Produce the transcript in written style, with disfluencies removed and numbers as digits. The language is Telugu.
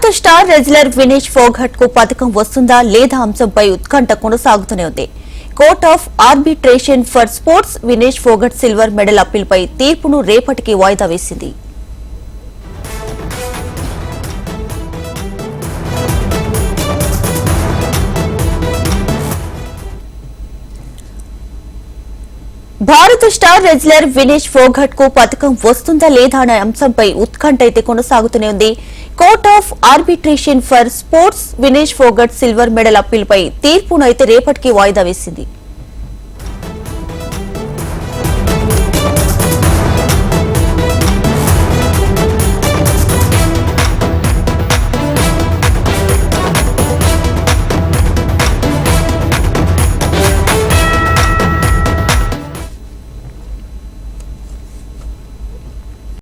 భారత స్టార్ రెజ్లర్ వినేష్ ఫోగట్ కు పథకం వస్తుందా లేదా అంశంపై ఉత్కంఠ కొనసాగుతూనే ఉంది. Court of arbitration for sports Vinesh Phogat silver medal అప్పీల్పై తీర్పును రేపటికి వాయిదా వేసింది. భారత స్టార్ రెజ్లర్ వినేష్ ఫోగట్ కు పథకం వస్తుందా లేదా అనే అంశంపై ఉత్కంఠ అయితే కొనసాగుతూనే ఉంది. Court of arbitration for sports Vinesh Phogat silver medal అప్పీల్పై తీర్పును అయితే రేపటికి వాయిదా వేసింది.